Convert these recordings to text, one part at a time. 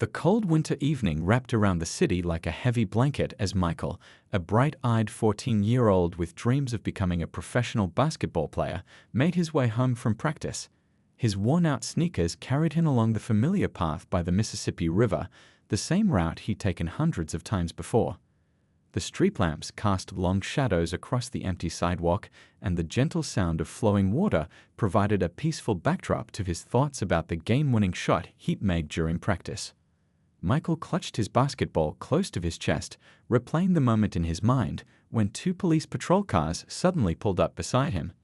The cold winter evening wrapped around the city like a heavy blanket as Michael, a bright-eyed 14-year-old with dreams of becoming a professional basketball player, made his way home from practice. His worn-out sneakers carried him along the familiar path by the Mississippi River, the same route he'd taken hundreds of times before. The street lamps cast long shadows across the empty sidewalk, and the gentle sound of flowing water provided a peaceful backdrop to his thoughts about the game-winning shot he'd made during practice. Michael clutched his basketball close to his chest, replaying the moment in his mind, when two police patrol cars suddenly pulled up beside him.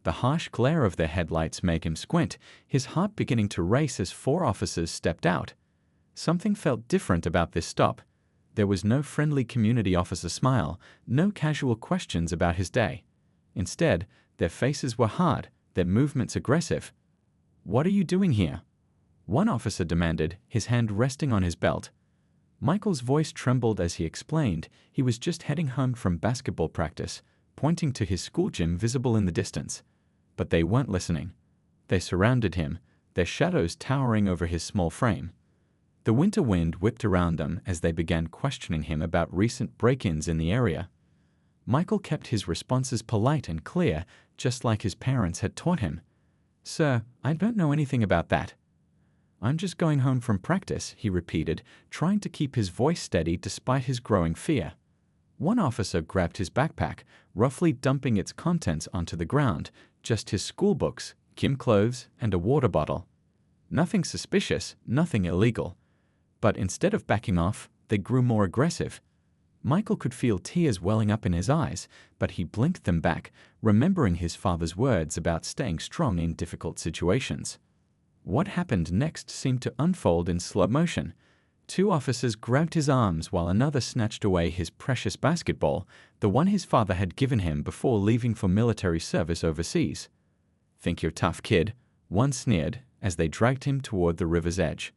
The harsh glare of their headlights made him squint, his heart beginning to race as four officers stepped out. Something felt different about this stop. There was no friendly community officer smile, no casual questions about his day. Instead, their faces were hard, their movements aggressive. "What are you doing here?" one officer demanded, his hand resting on his belt. Michael's voice trembled as he explained he was just heading home from basketball practice, pointing to his school gym visible in the distance. But they weren't listening. They surrounded him, their shadows towering over his small frame. The winter wind whipped around them as they began questioning him about recent break-ins in the area. Michael kept his responses polite and clear, just like his parents had taught him. "Sir, I don't know anything about that." "I'm just going home from practice," he repeated, trying to keep his voice steady despite his growing fear. One officer grabbed his backpack, roughly dumping its contents onto the ground, just his school books, gym clothes, and a water bottle. Nothing suspicious, nothing illegal. But instead of backing off, they grew more aggressive. Michael could feel tears welling up in his eyes, but he blinked them back, remembering his father's words about staying strong in difficult situations. What happened next seemed to unfold in slow motion. Two officers grabbed his arms while another snatched away his precious basketball, the one his father had given him before leaving for military service overseas. "Think you're tough, kid," one sneered as they dragged him toward the river's edge.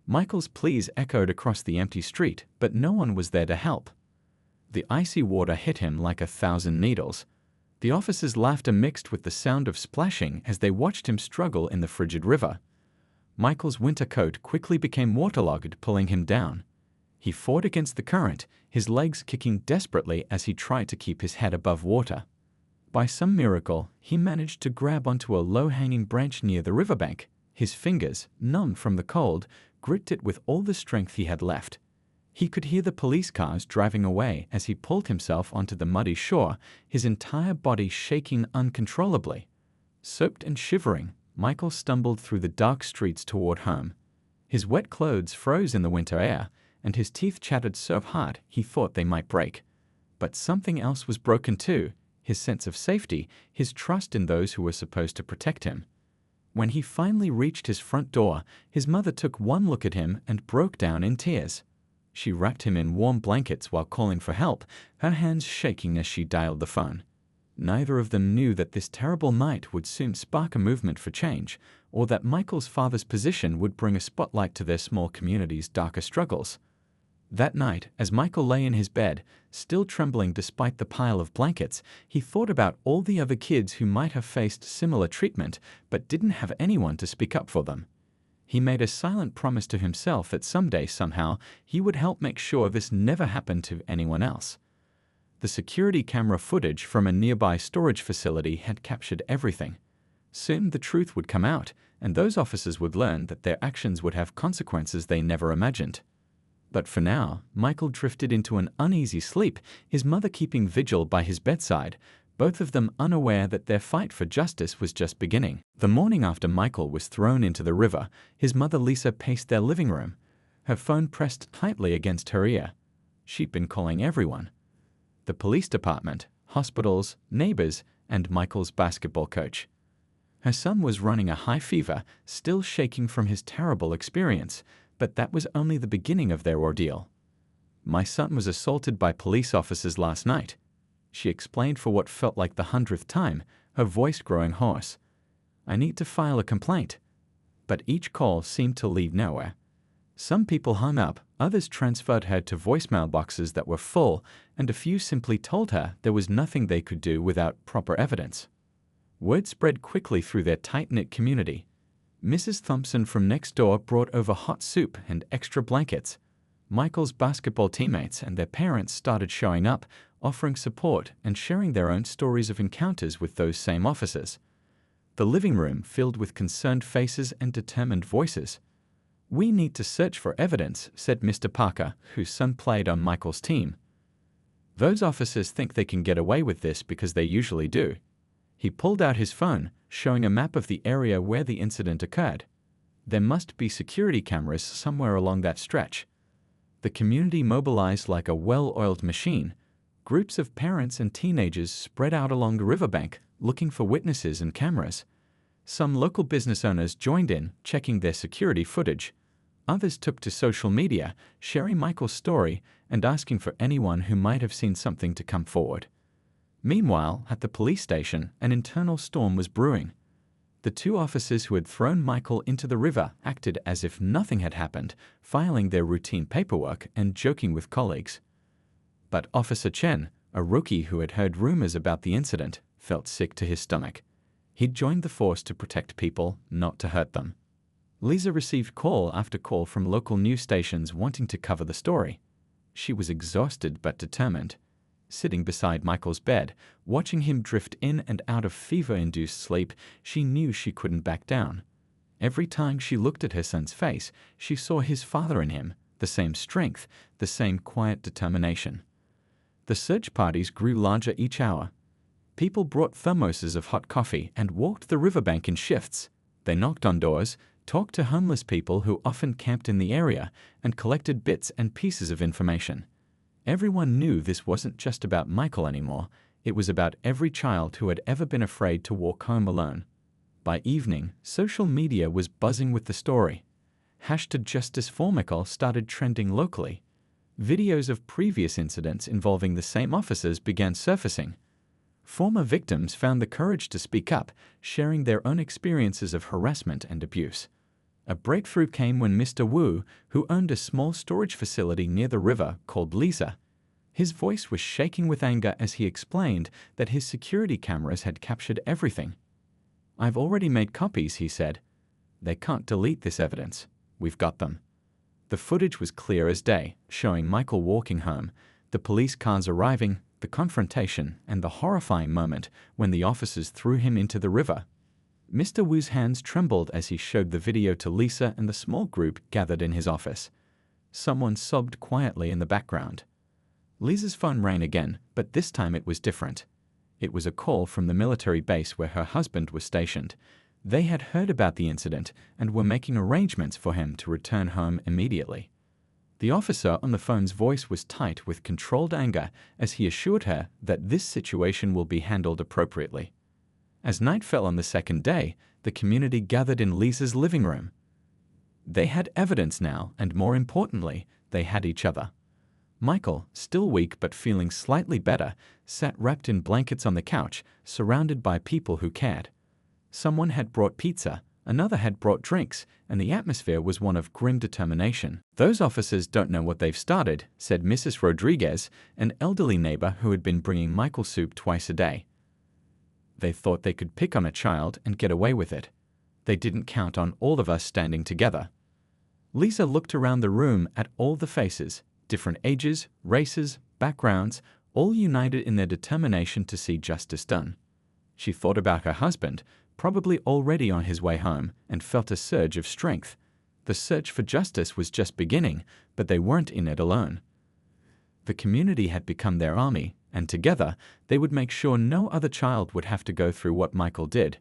Michael's pleas echoed across the empty street, but no one was there to help. The icy water hit him like 1,000 needles. The officers' laughter mixed with the sound of splashing as they watched him struggle in the frigid river. Michael's winter coat quickly became waterlogged, pulling him down. He fought against the current, his legs kicking desperately as he tried to keep his head above water. By some miracle, he managed to grab onto a low-hanging branch near the riverbank. His fingers, numbed from the cold, gripped it with all the strength he had left. He could hear the police cars driving away as he pulled himself onto the muddy shore, his entire body shaking uncontrollably. Soaked and shivering, Michael stumbled through the dark streets toward home. His wet clothes froze in the winter air, and his teeth chattered so hard he thought they might break. But something else was broken too, his sense of safety, his trust in those who were supposed to protect him. When he finally reached his front door, his mother took one look at him and broke down in tears. She wrapped him in warm blankets while calling for help, her hands shaking as she dialed the phone. Neither of them knew that this terrible night would soon spark a movement for change, or that Michael's father's position would bring a spotlight to their small community's darker struggles. That night, as Michael lay in his bed, still trembling despite the pile of blankets, he thought about all the other kids who might have faced similar treatment but didn't have anyone to speak up for them. He made a silent promise to himself that someday, somehow, he would help make sure this never happened to anyone else. The security camera footage from a nearby storage facility had captured everything. Soon the truth would come out, and those officers would learn that their actions would have consequences they never imagined. But for now, Michael drifted into an uneasy sleep, his mother keeping vigil by his bedside, both of them unaware that their fight for justice was just beginning. The morning after Michael was thrown into the river, his mother Lisa paced their living room, her phone pressed tightly against her ear. She'd been calling everyone. The police department, hospitals, neighbors, and Michael's basketball coach. Her son was running a high fever, still shaking from his terrible experience, but that was only the beginning of their ordeal. "My son was assaulted by police officers last night," she explained for what felt like the 100th time, her voice growing hoarse. "I need to file a complaint." But each call seemed to lead nowhere. Some people hung up, others transferred her to voicemail boxes that were full, and a few simply told her there was nothing they could do without proper evidence. Word spread quickly through their tight-knit community. Mrs. Thompson from next door brought over hot soup and extra blankets. Michael's basketball teammates and their parents started showing up, offering support and sharing their own stories of encounters with those same officers. The living room filled with concerned faces and determined voices. "We need to search for evidence," said Mr. Parker, whose son played on Michael's team. "Those officers think they can get away with this because they usually do." He pulled out his phone, showing a map of the area where the incident occurred. There must be security cameras somewhere along that stretch. The community mobilized like a well-oiled machine. Groups of parents and teenagers spread out along the riverbank, looking for witnesses and cameras. Some local business owners joined in, checking their security footage. Others took to social media, sharing Michael's story and asking for anyone who might have seen something to come forward. Meanwhile, at the police station, an internal storm was brewing. The two officers who had thrown Michael into the river acted as if nothing had happened, filing their routine paperwork and joking with colleagues. But Officer Chen, a rookie who had heard rumors about the incident, felt sick to his stomach. He'd joined the force to protect people, not to hurt them. Lisa received call after call from local news stations wanting to cover the story. She was exhausted but determined. Sitting beside Michael's bed, watching him drift in and out of fever-induced sleep, she knew she couldn't back down. Every time she looked at her son's face, she saw his father in him, the same strength, the same quiet determination. The search parties grew larger each hour. People brought thermoses of hot coffee and walked the riverbank in shifts. They knocked on doors, talked to homeless people who often camped in the area, and collected bits and pieces of information. Everyone knew this wasn't just about Michael anymore. It was about every child who had ever been afraid to walk home alone. By evening, social media was buzzing with the story. #JusticeForMichael started trending locally. Videos of previous incidents involving the same officers began surfacing. Former victims found the courage to speak up, sharing their own experiences of harassment and abuse. A breakthrough came when Mr. Wu, who owned a small storage facility near the river, called Lisa. His voice was shaking with anger as he explained that his security cameras had captured everything. "I've already made copies," he said. "They can't delete this evidence. We've got them." The footage was clear as day, showing Michael walking home, the police cars arriving, the confrontation, and the horrifying moment when the officers threw him into the river. Mr. Wu's hands trembled as he showed the video to Lisa and the small group gathered in his office. Someone sobbed quietly in the background. Lisa's phone rang again, but this time it was different. It was a call from the military base where her husband was stationed. They had heard about the incident and were making arrangements for him to return home immediately. The officer on the phone's voice was tight with controlled anger as he assured her that this situation will be handled appropriately. As night fell on the second day, the community gathered in Lisa's living room. They had evidence now, and more importantly, they had each other. Michael, still weak but feeling slightly better, sat wrapped in blankets on the couch, surrounded by people who cared. Someone had brought pizza, another had brought drinks, and the atmosphere was one of grim determination. "Those officers don't know what they've started," said Mrs. Rodriguez, an elderly neighbor who had been bringing Michael soup twice a day. "They thought they could pick on a child and get away with it. They didn't count on all of us standing together." Lisa looked around the room at all the faces, different ages, races, backgrounds, all united in their determination to see justice done. She thought about her husband, probably already on his way home, and felt a surge of strength. The search for justice was just beginning, but they weren't in it alone. The community had become their army, and together they would make sure no other child would have to go through what Michael did.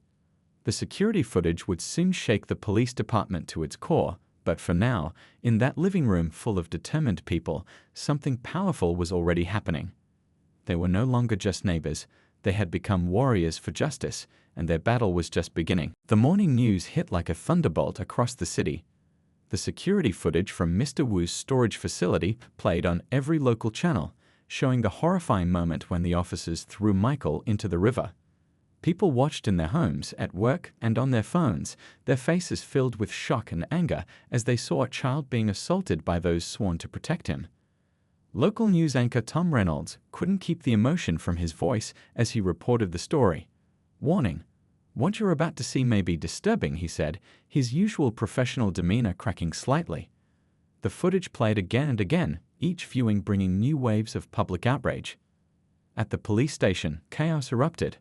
The security footage would soon shake the police department to its core, but for now, in that living room full of determined people, something powerful was already happening. They were no longer just neighbors. They had become warriors for justice, and their battle was just beginning. The morning news hit like a thunderbolt across the city. The security footage from Mr. Wu's storage facility played on every local channel, showing the horrifying moment when the officers threw Michael into the river. People watched in their homes, at work, and on their phones, their faces filled with shock and anger as they saw a child being assaulted by those sworn to protect him. Local news anchor Tom Reynolds couldn't keep the emotion from his voice as he reported the story. Warning: "What you're about to see may be disturbing," he said, his usual professional demeanor cracking slightly. The footage played again and again, each viewing bringing new waves of public outrage. At the police station, chaos erupted.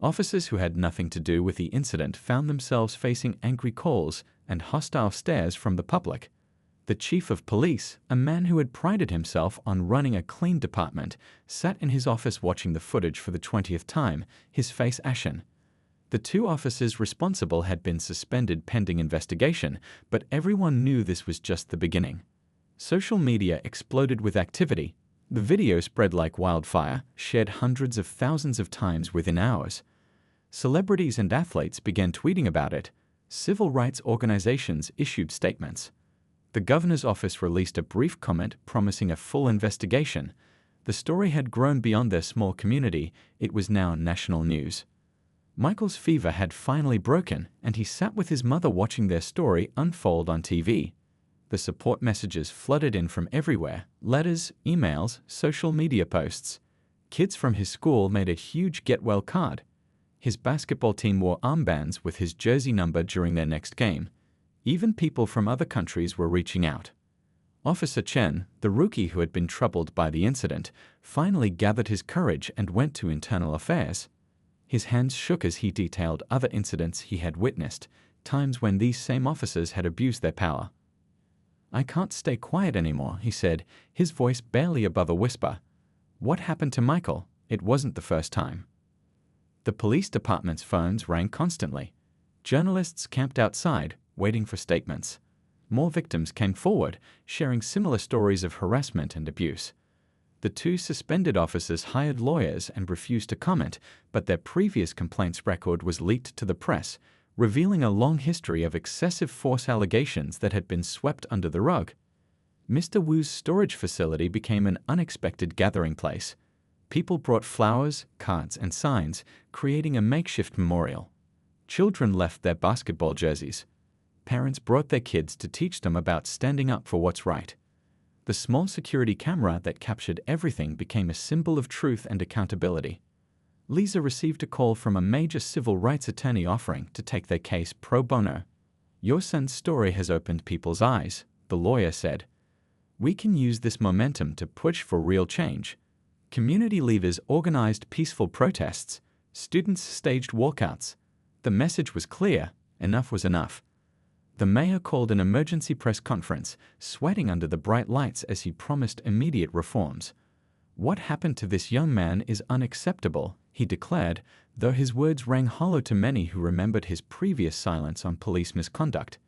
Officers who had nothing to do with the incident found themselves facing angry calls and hostile stares from the public. The chief of police, a man who had prided himself on running a clean department, sat in his office watching the footage for the 20th time, his face ashen. The two officers responsible had been suspended pending investigation, but everyone knew this was just the beginning. Social media exploded with activity. The video spread like wildfire, shared hundreds of thousands of times within hours. Celebrities and athletes began tweeting about it. Civil rights organizations issued statements. The governor's office released a brief comment promising a full investigation. The story had grown beyond their small community. It was now national news. Michael's fever had finally broken, and he sat with his mother watching their story unfold on TV. The support messages flooded in from everywhere: letters, emails, social media posts. Kids from his school made a huge get-well card. His basketball team wore armbands with his jersey number during their next game. Even people from other countries were reaching out. Officer Chen, the rookie who had been troubled by the incident, finally gathered his courage and went to internal affairs. His hands shook as he detailed other incidents he had witnessed, times when these same officers had abused their power. "I can't stay quiet anymore," he said, his voice barely above a whisper. What happened to Michael? It wasn't the first time. The police department's phones rang constantly. Journalists camped outside, waiting for statements. More victims came forward, sharing similar stories of harassment and abuse. The two suspended officers hired lawyers and refused to comment, but their previous complaints record was leaked to the press, revealing a long history of excessive force allegations that had been swept under the rug. Mr. Wu's storage facility became an unexpected gathering place. People brought flowers, cards, and signs, creating a makeshift memorial. Children left their basketball jerseys. Parents brought their kids to teach them about standing up for what's right. The small security camera that captured everything became a symbol of truth and accountability. Lisa received a call from a major civil rights attorney offering to take their case pro bono. "Your son's story has opened people's eyes," the lawyer said. "We can use this momentum to push for real change." Community leaders organized peaceful protests. Students staged walkouts. The message was clear: enough was enough. The mayor called an emergency press conference, sweating under the bright lights as he promised immediate reforms. "What happened to this young man is unacceptable," he declared, though his words rang hollow to many who remembered his previous silence on police misconduct.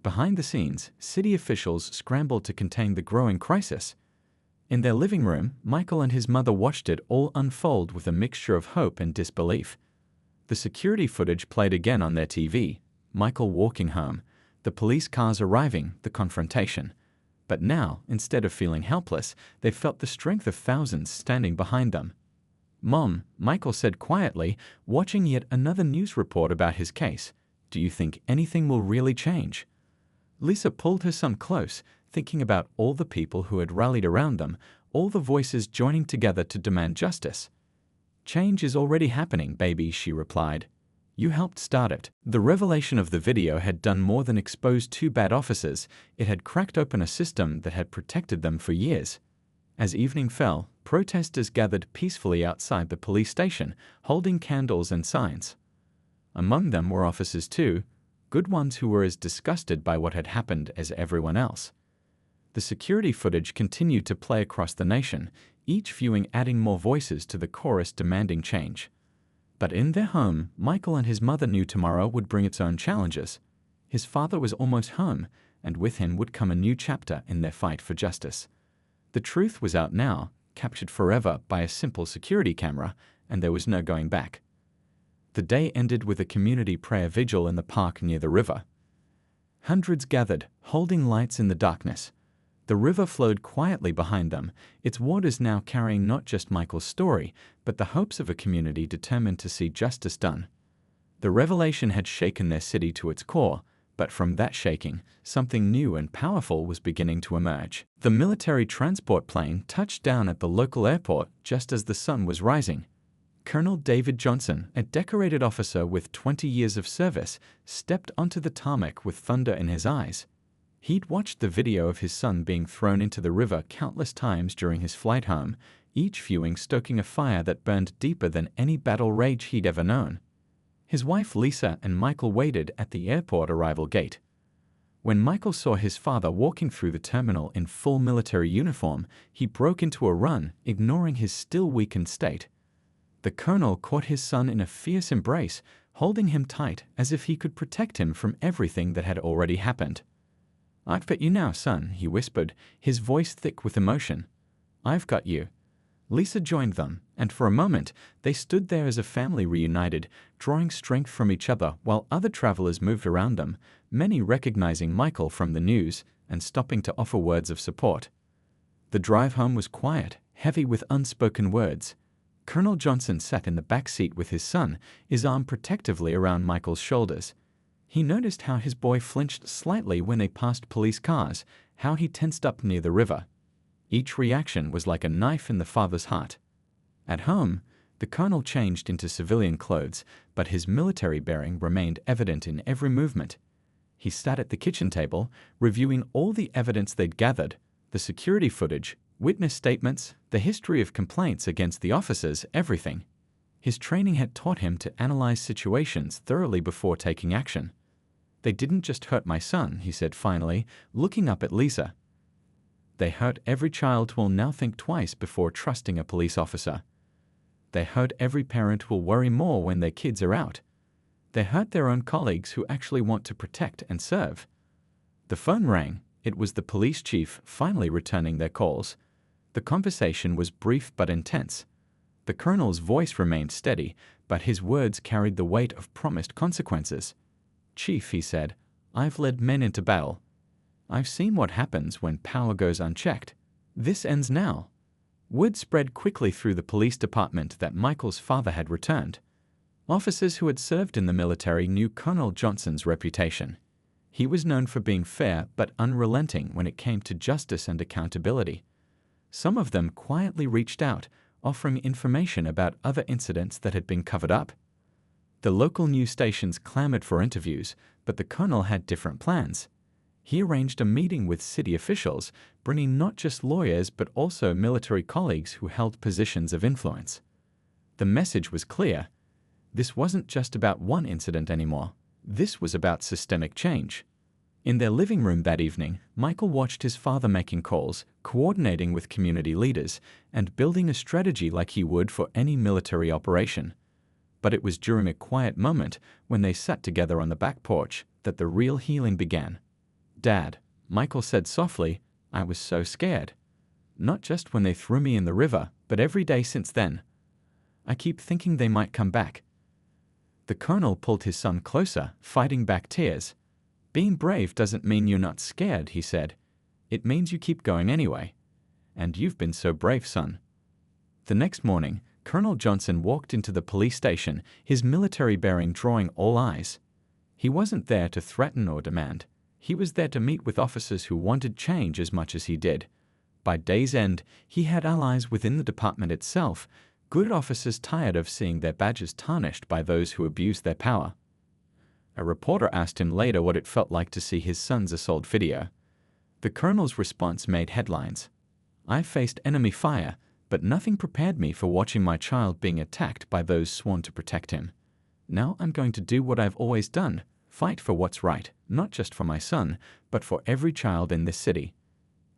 Behind the scenes, city officials scrambled to contain the growing crisis. In their living room, Michael and his mother watched it all unfold with a mixture of hope and disbelief. The security footage played again on their TV. Michael walking home, the police cars arriving, the confrontation. But now, instead of feeling helpless, they felt the strength of thousands standing behind them. "Mom," Michael said quietly, watching yet another news report about his case, "do you think anything will really change?" Lisa pulled her son close, thinking about all the people who had rallied around them, all the voices joining together to demand justice. "Change is already happening, baby," she replied. "You helped start it." The revelation of the video had done more than expose two bad officers. It had cracked open a system that had protected them for years. As evening fell, protesters gathered peacefully outside the police station, holding candles and signs. Among them were officers too, good ones who were as disgusted by what had happened as everyone else. The security footage continued to play across the nation, each viewing adding more voices to the chorus demanding change. But in their home, Michael and his mother knew tomorrow would bring its own challenges. His father was almost home, and with him would come a new chapter in their fight for justice. The truth was out now, captured forever by a simple security camera, and there was no going back. The day ended with a community prayer vigil in the park near the river. Hundreds gathered, holding lights in the darkness. The river flowed quietly behind them, its waters now carrying not just Michael's story, but the hopes of a community determined to see justice done. The revelation had shaken their city to its core, but from that shaking, something new and powerful was beginning to emerge. The military transport plane touched down at the local airport just as the sun was rising. Colonel David Johnson, a decorated officer with 20 years of service, stepped onto the tarmac with thunder in his eyes. He'd watched the video of his son being thrown into the river countless times during his flight home, each viewing stoking a fire that burned deeper than any battle rage he'd ever known. His wife Lisa and Michael waited at the airport arrival gate. When Michael saw his father walking through the terminal in full military uniform, he broke into a run, ignoring his still weakened state. The colonel caught his son in a fierce embrace, holding him tight as if he could protect him from everything that had already happened. "I've got you now, son," he whispered, his voice thick with emotion. "I've got you." Lisa joined them, and for a moment they stood there as a family reunited, drawing strength from each other while other travelers moved around them, many recognizing Michael from the news and stopping to offer words of support. The drive home was quiet, heavy with unspoken words. Colonel Johnson sat in the back seat with his son, his arm protectively around Michael's shoulders. He noticed how his boy flinched slightly when they passed police cars, how he tensed up near the river. Each reaction was like a knife in the father's heart. At home, the colonel changed into civilian clothes, but his military bearing remained evident in every movement. He sat at the kitchen table, reviewing all the evidence they'd gathered, the security footage, witness statements, the history of complaints against the officers, everything. His training had taught him to analyze situations thoroughly before taking action. "They didn't just hurt my son," he said finally, looking up at Lisa. "They hurt every child who will now think twice before trusting a police officer. They hurt every parent who will worry more when their kids are out. They hurt their own colleagues who actually want to protect and serve." The phone rang. It was the police chief finally returning their calls. The conversation was brief but intense. The colonel's voice remained steady, but his words carried the weight of promised consequences. "Chief," he said, "I've led men into battle. I've seen what happens when power goes unchecked. This ends now." Word spread quickly through the police department that Michael's father had returned. Officers who had served in the military knew Colonel Johnson's reputation. He was known for being fair but unrelenting when it came to justice and accountability. Some of them quietly reached out, offering information about other incidents that had been covered up. The local news stations clamored for interviews, but the colonel had different plans. He arranged a meeting with city officials, bringing not just lawyers but also military colleagues who held positions of influence. The message was clear. This wasn't just about one incident anymore. This was about systemic change. In their living room that evening, Michael watched his father making calls, coordinating with community leaders, and building a strategy like he would for any military operation. But it was during a quiet moment, when they sat together on the back porch, that the real healing began. "Dad," Michael said softly, "I was so scared. Not just when they threw me in the river, but every day since then. I keep thinking they might come back." The colonel pulled his son closer, fighting back tears. "Being brave doesn't mean you're not scared," he said. "It means you keep going anyway. And you've been so brave, son." The next morning, Colonel Johnson walked into the police station, his military bearing drawing all eyes. He wasn't there to threaten or demand. He was there to meet with officers who wanted change as much as he did. By day's end, he had allies within the department itself, good officers tired of seeing their badges tarnished by those who abused their power. A reporter asked him later what it felt like to see his son's assault video. The colonel's response made headlines. "I faced enemy fire, but nothing prepared me for watching my child being attacked by those sworn to protect him. Now I'm going to do what I've always done, fight for what's right, not just for my son, but for every child in this city."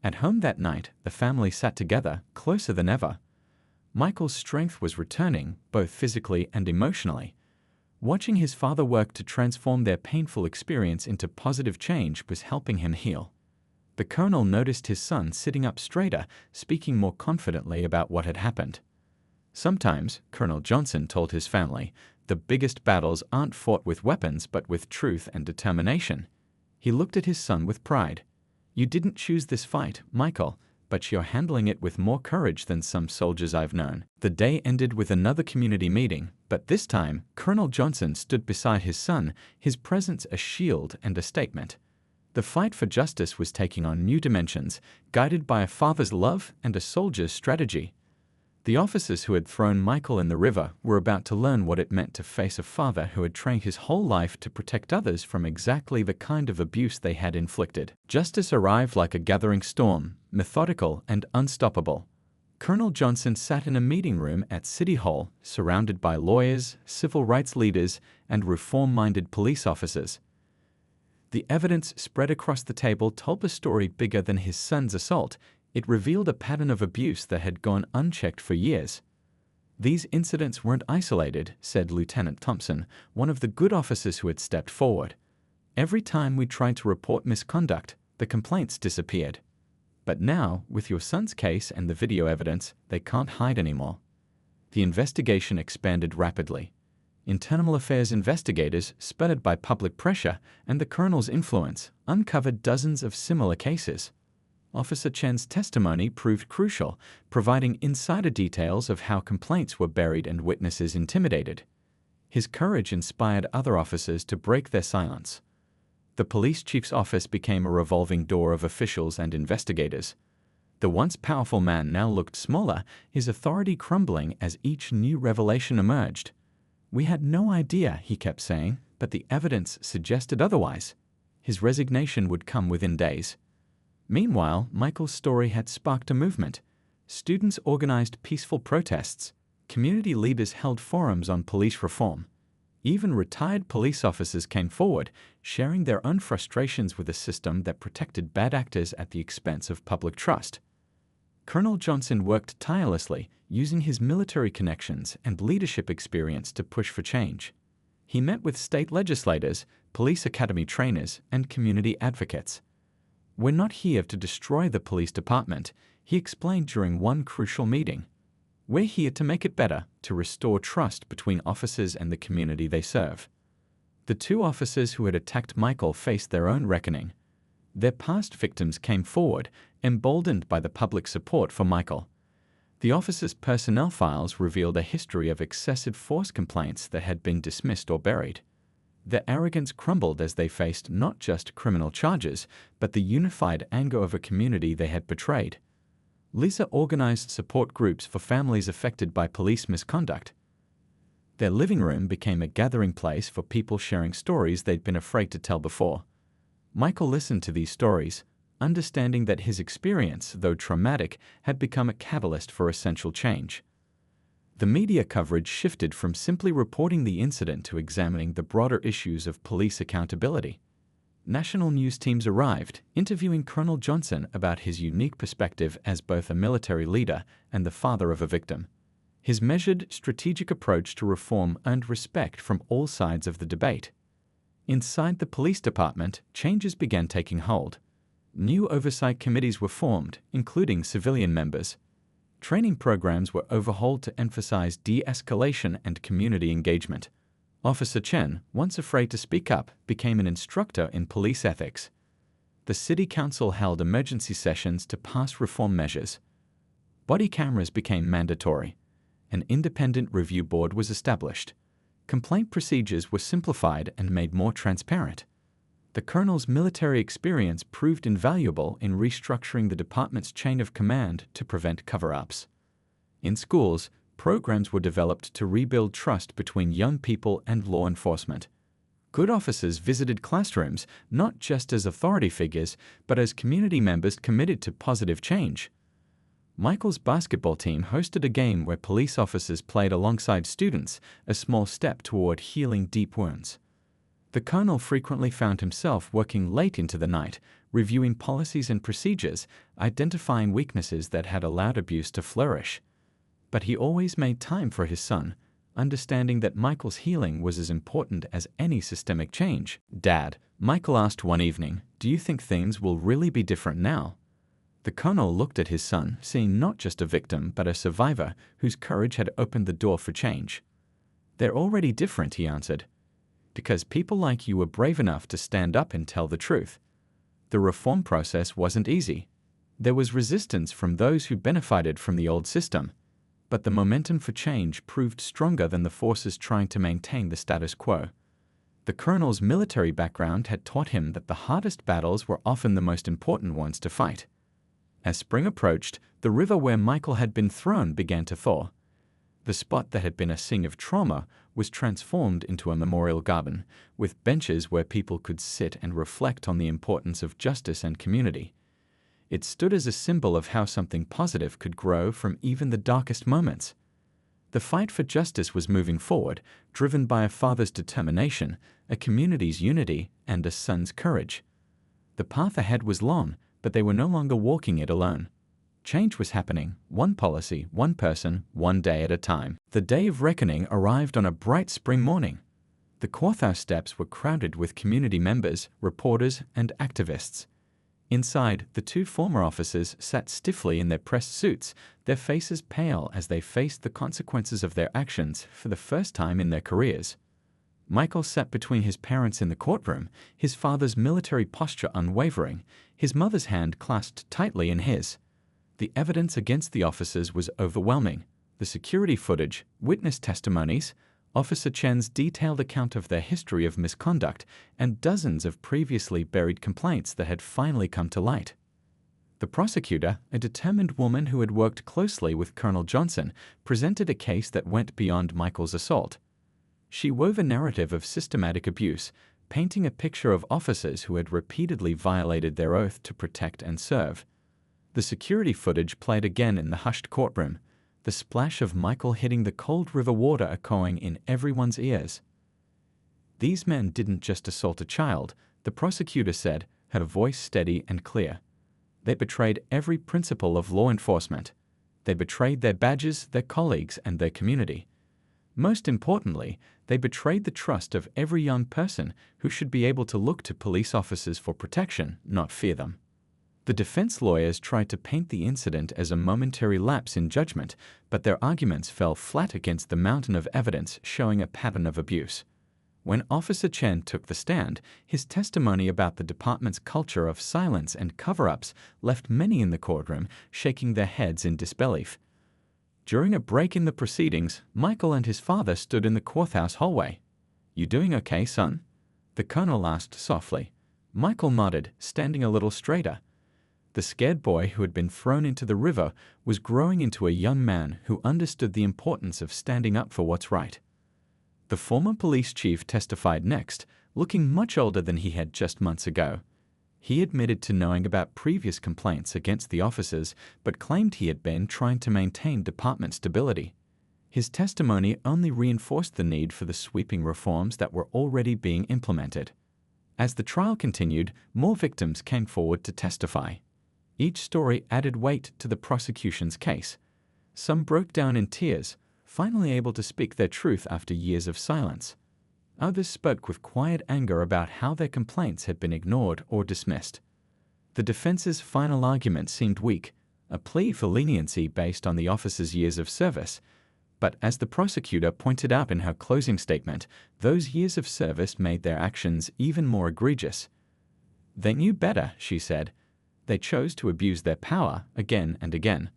At home that night, the family sat together, closer than ever. Michael's strength was returning, both physically and emotionally. Watching his father work to transform their painful experience into positive change was helping him heal. The colonel noticed his son sitting up straighter, speaking more confidently about what had happened. "Sometimes," Colonel Johnson told his family, "the biggest battles aren't fought with weapons but with truth and determination." He looked at his son with pride. "You didn't choose this fight, Michael, but you're handling it with more courage than some soldiers I've known." The day ended with another community meeting, but this time, Colonel Johnson stood beside his son, his presence a shield and a statement. The fight for justice was taking on new dimensions, guided by a father's love and a soldier's strategy. The officers who had thrown Michael in the river were about to learn what it meant to face a father who had trained his whole life to protect others from exactly the kind of abuse they had inflicted. Justice arrived like a gathering storm, methodical and unstoppable. Colonel Johnson sat in a meeting room at City Hall, surrounded by lawyers, civil rights leaders, and reform-minded police officers. The evidence spread across the table told a story bigger than his son's assault. It revealed a pattern of abuse that had gone unchecked for years. These incidents weren't isolated, said Lieutenant Thompson, one of the good officers who had stepped forward. Every time we tried to report misconduct, the complaints disappeared. But now, with your son's case and the video evidence, they can't hide anymore. The investigation expanded rapidly. Internal Affairs investigators, spurred by public pressure and the colonel's influence, uncovered dozens of similar cases. Officer Chen's testimony proved crucial, providing insider details of how complaints were buried and witnesses intimidated. His courage inspired other officers to break their silence. The police chief's office became a revolving door of officials and investigators. The once powerful man now looked smaller, his authority crumbling as each new revelation emerged. "We had no idea," he kept saying, but the evidence suggested otherwise. His resignation would come within days. Meanwhile, Michael's story had sparked a movement. Students organized peaceful protests. Community leaders held forums on police reform. Even retired police officers came forward, sharing their own frustrations with a system that protected bad actors at the expense of public trust. Colonel Johnson worked tirelessly, using his military connections and leadership experience to push for change. He met with state legislators, police academy trainers, and community advocates. "We're not here to destroy the police department," he explained during one crucial meeting. "We're here to make it better, to restore trust between officers and the community they serve." The two officers who had attacked Michael faced their own reckoning. Their past victims came forward, emboldened by the public support for Michael. The officers' personnel files revealed a history of excessive force complaints that had been dismissed or buried. Their arrogance crumbled as they faced not just criminal charges, but the unified anger of a community they had betrayed. Lisa organized support groups for families affected by police misconduct. Their living room became a gathering place for people sharing stories they'd been afraid to tell before. Michael listened to these stories, understanding that his experience, though traumatic, had become a catalyst for essential change. The media coverage shifted from simply reporting the incident to examining the broader issues of police accountability. National news teams arrived, interviewing Colonel Johnson about his unique perspective as both a military leader and the father of a victim. His measured, strategic approach to reform earned respect from all sides of the debate. Inside the police department, changes began taking hold. New oversight committees were formed, including civilian members. Training programs were overhauled to emphasize de-escalation and community engagement. Officer Chen, once afraid to speak up, became an instructor in police ethics. The city council held emergency sessions to pass reform measures. Body cameras became mandatory. An independent review board was established. Complaint procedures were simplified and made more transparent. The colonel's military experience proved invaluable in restructuring the department's chain of command to prevent cover-ups. In schools, programs were developed to rebuild trust between young people and law enforcement. Good officers visited classrooms not just as authority figures, but as community members committed to positive change. Michael's basketball team hosted a game where police officers played alongside students, a small step toward healing deep wounds. The colonel frequently found himself working late into the night, reviewing policies and procedures, identifying weaknesses that had allowed abuse to flourish. But he always made time for his son, understanding that Michael's healing was as important as any systemic change. "Dad," Michael asked one evening, "do you think things will really be different now?" The colonel looked at his son, seeing not just a victim, but a survivor whose courage had opened the door for change. "They're already different," he answered, "because people like you were brave enough to stand up and tell the truth." The reform process wasn't easy. There was resistance from those who benefited from the old system, but the momentum for change proved stronger than the forces trying to maintain the status quo. The colonel's military background had taught him that the hardest battles were often the most important ones to fight. As spring approached, the river where Michael had been thrown began to thaw. The spot that had been a scene of trauma was transformed into a memorial garden, with benches where people could sit and reflect on the importance of justice and community. It stood as a symbol of how something positive could grow from even the darkest moments. The fight for justice was moving forward, driven by a father's determination, a community's unity, and a son's courage. The path ahead was long, but they were no longer walking it alone. Change was happening, one policy, one person, one day at a time. The day of reckoning arrived on a bright spring morning. The courthouse steps were crowded with community members, reporters, and activists. Inside, the two former officers sat stiffly in their pressed suits, their faces pale as they faced the consequences of their actions for the first time in their careers. Michael sat between his parents in the courtroom, his father's military posture unwavering, his mother's hand clasped tightly in his. The evidence against the officers was overwhelming. The security footage, witness testimonies, Officer Chen's detailed account of their history of misconduct, and dozens of previously buried complaints that had finally come to light. The prosecutor, a determined woman who had worked closely with Colonel Johnson, presented a case that went beyond Michael's assault. She wove a narrative of systematic abuse, painting a picture of officers who had repeatedly violated their oath to protect and serve. The security footage played again in the hushed courtroom, the splash of Michael hitting the cold river water echoing in everyone's ears. These men didn't just assault a child, the prosecutor said, her voice steady and clear. They betrayed every principle of law enforcement. They betrayed their badges, their colleagues, and their community. Most importantly, they betrayed the trust of every young person who should be able to look to police officers for protection, not fear them. The defense lawyers tried to paint the incident as a momentary lapse in judgment, but their arguments fell flat against the mountain of evidence showing a pattern of abuse. When Officer Chen took the stand, his testimony about the department's culture of silence and cover-ups left many in the courtroom shaking their heads in disbelief. During a break in the proceedings, Michael and his father stood in the courthouse hallway. "You doing okay, son?" the colonel asked softly. Michael nodded, standing a little straighter. The scared boy who had been thrown into the river was growing into a young man who understood the importance of standing up for what's right. The former police chief testified next, looking much older than he had just months ago. He admitted to knowing about previous complaints against the officers, but claimed he had been trying to maintain department stability. His testimony only reinforced the need for the sweeping reforms that were already being implemented. As the trial continued, more victims came forward to testify. Each story added weight to the prosecution's case. Some broke down in tears, finally able to speak their truth after years of silence. Others spoke with quiet anger about how their complaints had been ignored or dismissed. The defense's final argument seemed weak, a plea for leniency based on the officer's years of service. But as the prosecutor pointed out in her closing statement, those years of service made their actions even more egregious. "They knew better," she said. "They chose to abuse their power again and again."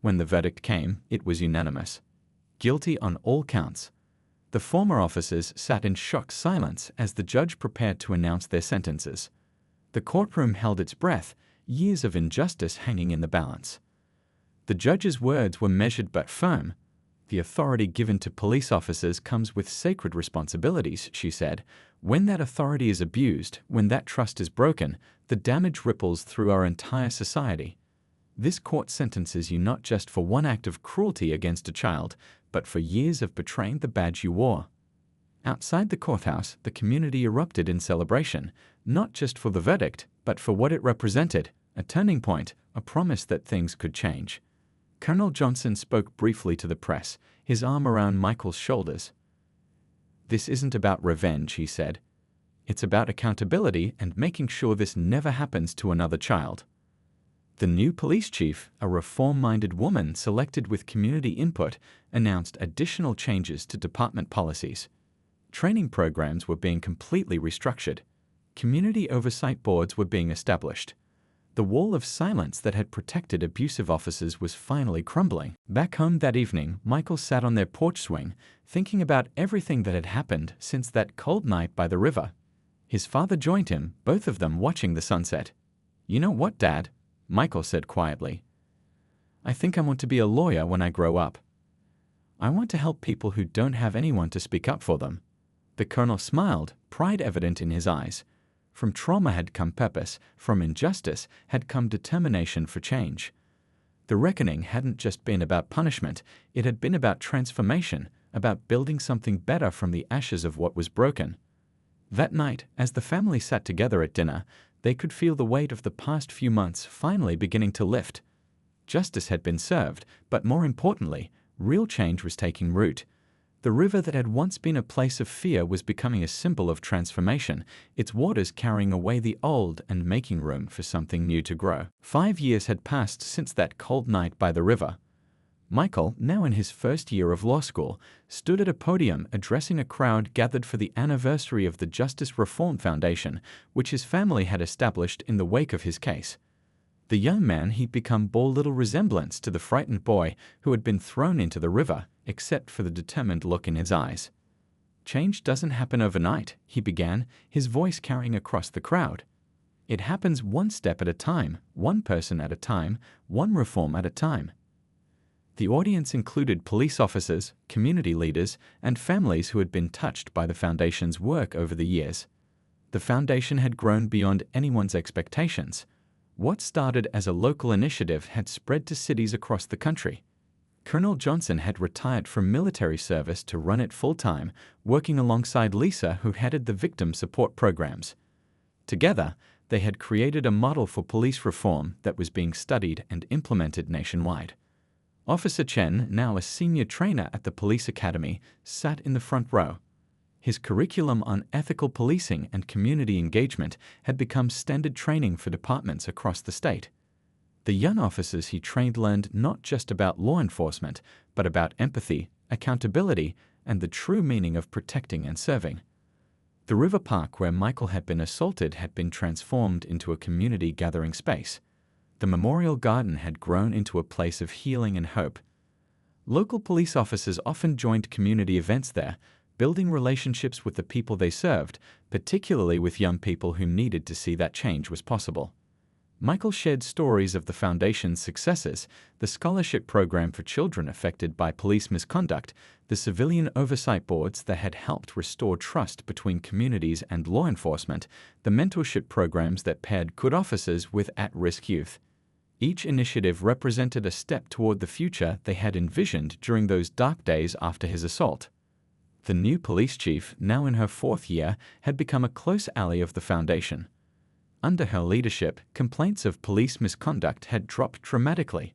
When the verdict came, it was unanimous. Guilty on all counts. The former officers sat in shocked silence as the judge prepared to announce their sentences. The courtroom held its breath, years of injustice hanging in the balance. The judge's words were measured but firm. "The authority given to police officers comes with sacred responsibilities," she said. "When that authority is abused, when that trust is broken, the damage ripples through our entire society. This court sentences you not just for one act of cruelty against a child, but for years of betraying the badge you wore." Outside the courthouse, the community erupted in celebration, not just for the verdict, but for what it represented, a turning point, a promise that things could change. Colonel Johnson spoke briefly to the press, his arm around Michael's shoulders. "This isn't about revenge," he said. "It's about accountability and making sure this never happens to another child." The new police chief, a reform-minded woman selected with community input, announced additional changes to department policies. Training programs were being completely restructured. Community oversight boards were being established. The wall of silence that had protected abusive officers was finally crumbling. Back home that evening, Michael sat on their porch swing, thinking about everything that had happened since that cold night by the river. His father joined him, both of them watching the sunset. "You know what, Dad?" Michael said quietly. "I think I want to be a lawyer when I grow up. I want to help people who don't have anyone to speak up for them." The colonel smiled, pride evident in his eyes. From trauma had come purpose, from injustice had come determination for change. The reckoning hadn't just been about punishment, it had been about transformation, about building something better from the ashes of what was broken. That night, as the family sat together at dinner, they could feel the weight of the past few months finally beginning to lift. Justice had been served, but more importantly, real change was taking root. The river that had once been a place of fear was becoming a symbol of transformation, its waters carrying away the old and making room for something new to grow. 5 years had passed since that cold night by the river. Michael, now in his first year of law school, stood at a podium addressing a crowd gathered for the anniversary of the Justice Reform Foundation, which his family had established in the wake of his case. The young man he'd become bore little resemblance to the frightened boy who had been thrown into the river, except for the determined look in his eyes. "Change doesn't happen overnight," he began, his voice carrying across the crowd. "It happens one step at a time, one person at a time, one reform at a time." The audience included police officers, community leaders, and families who had been touched by the Foundation's work over the years. The Foundation had grown beyond anyone's expectations. What started as a local initiative had spread to cities across the country. Colonel Johnson had retired from military service to run it full-time, working alongside Lisa, who headed the victim support programs. Together, they had created a model for police reform that was being studied and implemented nationwide. Officer Chen, now a senior trainer at the police academy, sat in the front row. His curriculum on ethical policing and community engagement had become standard training for departments across the state. The young officers he trained learned not just about law enforcement, but about empathy, accountability, and the true meaning of protecting and serving. The river park where Michael had been assaulted had been transformed into a community gathering space. The memorial garden had grown into a place of healing and hope. Local police officers often joined community events there, building relationships with the people they served, particularly with young people who needed to see that change was possible. Michael shared stories of the Foundation's successes, the scholarship program for children affected by police misconduct, the civilian oversight boards that had helped restore trust between communities and law enforcement, the mentorship programs that paired good officers with at-risk youth. Each initiative represented a step toward the future they had envisioned during those dark days after his assault. The new police chief, now in her 4th year, had become a close ally of the Foundation. Under her leadership, complaints of police misconduct had dropped dramatically.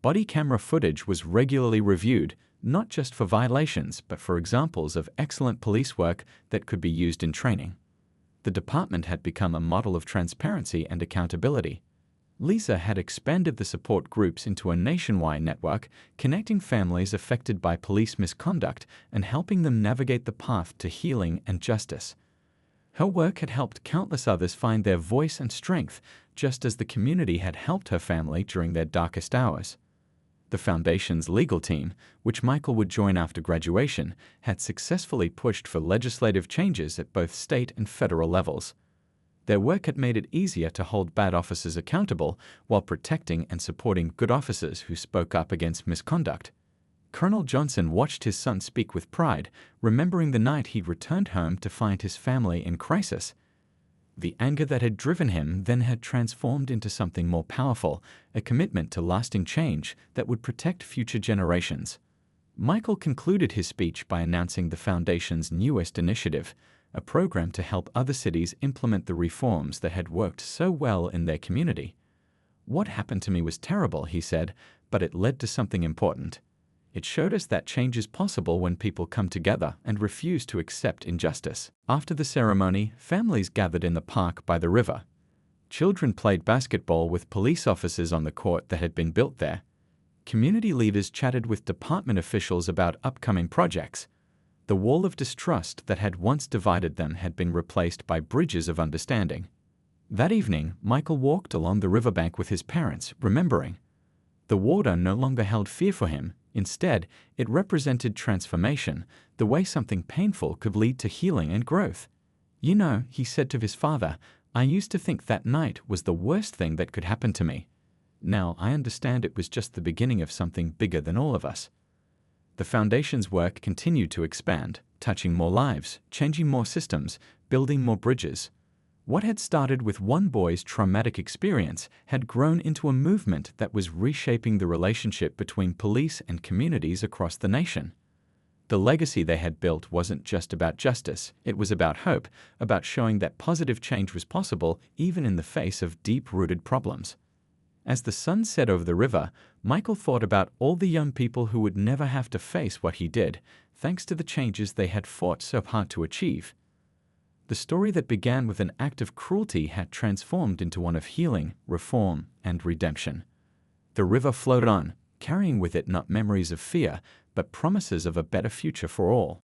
Body camera footage was regularly reviewed, not just for violations, but for examples of excellent police work that could be used in training. The department had become a model of transparency and accountability. Lisa had expanded the support groups into a nationwide network, connecting families affected by police misconduct and helping them navigate the path to healing and justice. Her work had helped countless others find their voice and strength, just as the community had helped her family during their darkest hours. The Foundation's legal team, which Michael would join after graduation, had successfully pushed for legislative changes at both state and federal levels. Their work had made it easier to hold bad officers accountable while protecting and supporting good officers who spoke up against misconduct. Colonel Johnson watched his son speak with pride, remembering the night he'd returned home to find his family in crisis. The anger that had driven him then had transformed into something more powerful, a commitment to lasting change that would protect future generations. Michael concluded his speech by announcing the Foundation's newest initiative, a program to help other cities implement the reforms that had worked so well in their community. "What happened to me was terrible," he said, "but it led to something important. It showed us that change is possible when people come together and refuse to accept injustice." After the ceremony, families gathered in the park by the river. Children played basketball with police officers on the court that had been built there. Community leaders chatted with department officials about upcoming projects. The wall of distrust that had once divided them had been replaced by bridges of understanding. That evening, Michael walked along the riverbank with his parents, remembering. The water no longer held fear for him. Instead, it represented transformation, the way something painful could lead to healing and growth. "You know," he said to his father, "I used to think that night was the worst thing that could happen to me. Now I understand it was just the beginning of something bigger than all of us. The Foundation's work continued to expand, touching more lives, changing more systems, building more bridges. What had started with one boy's traumatic experience had grown into a movement that was reshaping the relationship between police and communities across the nation. The legacy they had built wasn't just about justice, it was about hope, about showing that positive change was possible even in the face of deep-rooted problems. As the sun set over the river, Michael thought about all the young people who would never have to face what he did, thanks to the changes they had fought so hard to achieve. The story that began with an act of cruelty had transformed into one of healing, reform, and redemption. The river flowed on, carrying with it not memories of fear, but promises of a better future for all.